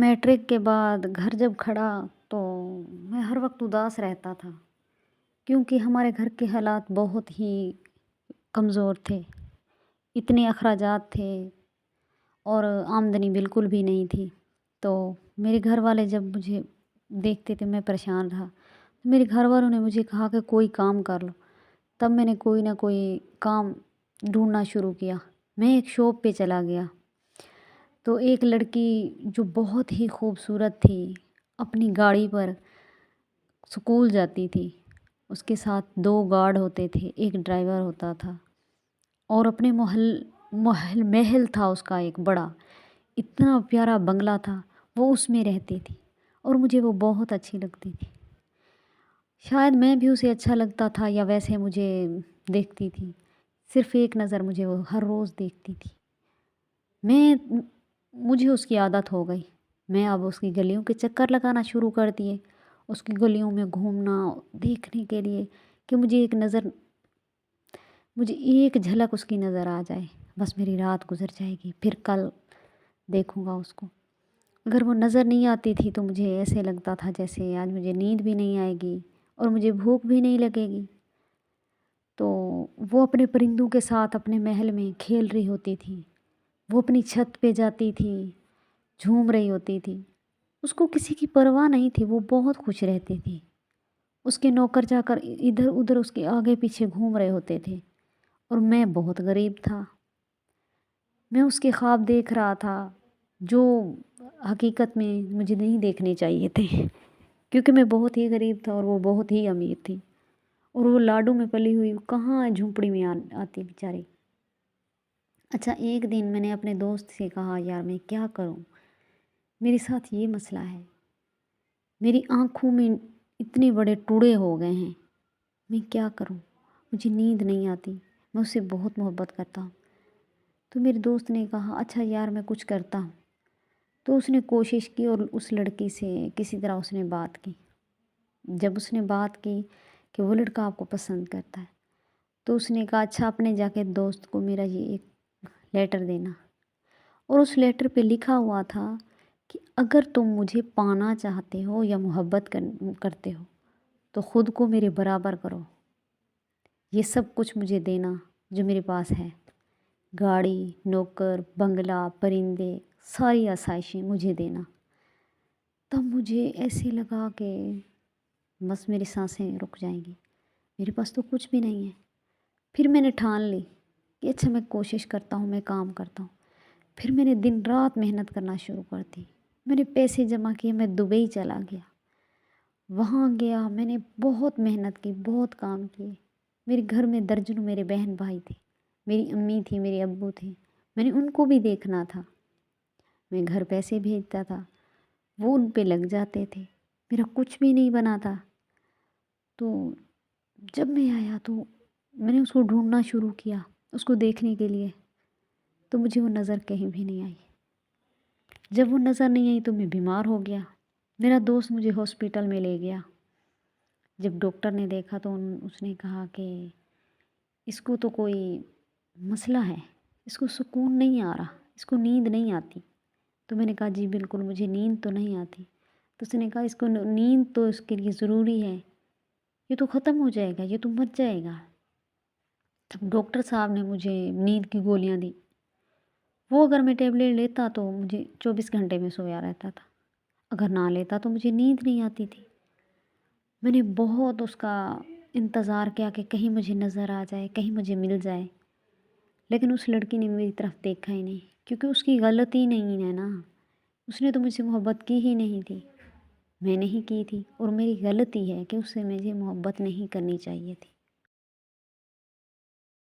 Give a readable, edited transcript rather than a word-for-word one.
Matric کے بعد گھر جب کھڑا تو میں ہر وقت اداس رہتا تھا، کیونکہ ہمارے گھر کے حالات بہت ہی کمزور تھے، اتنے اخراجات تھے اور آمدنی بالکل بھی نہیں تھی۔ تو میرے گھر والے جب مجھے دیکھتے تھے میں پریشان رہا، تو میرے گھر والوں نے مجھے کہا کہ کوئی کام کر لو۔ تب میں نے کوئی نہ کوئی کام ڈھونڈنا شروع کیا۔ میں ایک شاپ پہ چلا گیا، تو ایک لڑکی جو بہت ہی خوبصورت تھی اپنی گاڑی پر اسکول جاتی تھی، اس کے ساتھ 2 گارڈ ہوتے تھے، ایک ڈرائیور ہوتا تھا، اور اپنے محل تھا اس کا ایک بڑا، اتنا پیارا بنگلہ تھا، وہ اس میں رہتی تھی اور مجھے وہ بہت اچھی لگتی تھی۔ شاید میں بھی اسے اچھا لگتا تھا یا ویسے مجھے دیکھتی تھی، صرف ایک نظر مجھے وہ ہر روز دیکھتی تھی۔ مجھے اس کی عادت ہو گئی، میں اب اس کی گلیوں کے چکر لگانا شروع کر دیے، اس کی گلیوں میں گھومنا دیکھنے کے لیے کہ مجھے ایک جھلک اس کی نظر آ جائے، بس میری رات گزر جائے گی، پھر کل دیکھوں گا اس کو۔ اگر وہ نظر نہیں آتی تھی تو مجھے ایسے لگتا تھا جیسے آج مجھے نیند بھی نہیں آئے گی اور مجھے بھوک بھی نہیں لگے گی۔ تو وہ اپنے پرندوں کے ساتھ اپنے محل میں کھیل رہی ہوتی تھی، وہ اپنی چھت پہ جاتی تھی، جھوم رہی ہوتی تھی، اس کو کسی کی پرواہ نہیں تھی، وہ بہت خوش رہتی تھی۔ اس کے نوکر جا کر ادھر ادھر اس کے آگے پیچھے گھوم رہے ہوتے تھے، اور میں بہت غریب تھا، میں اس کے خواب دیکھ رہا تھا جو حقیقت میں مجھے نہیں دیکھنے چاہیے تھے، کیونکہ میں بہت ہی غریب تھا اور وہ بہت ہی امیر تھی، اور وہ لاڈو میں پلی ہوئی کہاں جھونپڑی میں آتی بیچاری۔ اچھا، ایک دن میں نے اپنے دوست سے کہا، یار میں کیا کروں، میرے ساتھ یہ مسئلہ ہے، میری آنکھوں میں اتنے بڑے ٹوڑے ہو گئے ہیں، میں کیا کروں، مجھے نیند نہیں آتی، میں اس سے بہت محبت کرتا ہوں۔ تو میرے دوست نے کہا، اچھا یار میں کچھ کرتا ہوں۔ تو اس نے کوشش کی اور اس لڑکی سے کسی طرح اس نے بات کی۔ جب اس نے بات کی کہ وہ لڑکا آپ کو پسند کرتا ہے، تو اس نے کہا، اچھا اپنے جا کے دوست کو میرا یہ ایک لیٹر دینا، اور اس لیٹر پہ لکھا ہوا تھا کہ اگر تم مجھے پانا چاہتے ہو یا محبت کرتے ہو تو خود کو میرے برابر کرو، یہ سب کچھ مجھے دینا جو میرے پاس ہے، گاڑی، نوکر، بنگلہ، پرندے، ساری آسائشیں مجھے دینا۔ تب مجھے ایسے لگا کہ بس میری سانسیں رک جائیں گی، میرے پاس تو کچھ بھی نہیں ہے۔ پھر میں نے ٹھان لی کہ اچھا میں کوشش کرتا ہوں، میں کام کرتا ہوں۔ پھر میں نے دن رات محنت کرنا شروع کر دی، میں نے پیسے جمع کیے، میں دبئی چلا گیا، وہاں گیا، میں نے بہت محنت کی، بہت کام کیے۔ میرے گھر میں درجنوں میرے بہن بھائی تھے، میری امی تھی، میرے ابو تھے، میں نے ان کو بھی دیکھنا تھا، میں گھر پیسے بھیجتا تھا، وہ ان پہ لگ جاتے تھے، میرا کچھ بھی نہیں بنا تھا۔ تو جب میں آیا تو میں نے اس کو ڈھونڈنا شروع کیا، اس کو دیکھنے کے لیے، تو مجھے وہ نظر کہیں بھی نہیں آئی۔ جب وہ نظر نہیں آئی تو میں بیمار ہو گیا، میرا دوست مجھے ہاسپٹل میں لے گیا۔ جب ڈاکٹر نے دیکھا تو اس نے کہا کہ اس کو تو کوئی مسئلہ ہے، اس کو سکون نہیں آ رہا، اس کو نیند نہیں آتی۔ تو میں نے کہا جی بالکل مجھے نیند تو نہیں آتی۔ تو اس نے کہا اس کو نیند تو اس کے لیے ضروری ہے، یہ تو ختم ہو جائے گا، یہ تو مر جائے گا۔ تب ڈاکٹر صاحب نے مجھے نیند کی گولیاں دی، وہ اگر میں ٹیبلیٹ لیتا تو مجھے 24 گھنٹے میں سویا رہتا تھا، اگر نہ لیتا تو مجھے نیند نہیں آتی تھی۔ میں نے بہت اس کا انتظار کیا کہ کہیں مجھے نظر آ جائے، کہیں مجھے مل جائے، لیکن اس لڑکی نے میری طرف دیکھا ہی نہیں، کیونکہ اس کی غلطی نہیں ہے نا، اس نے تو مجھ سے محبت کی ہی نہیں تھی، میں نہیں کی تھی، اور میری غلطی ہے کہ اس سے مجھے محبت نہیں کرنی چاہیے تھی۔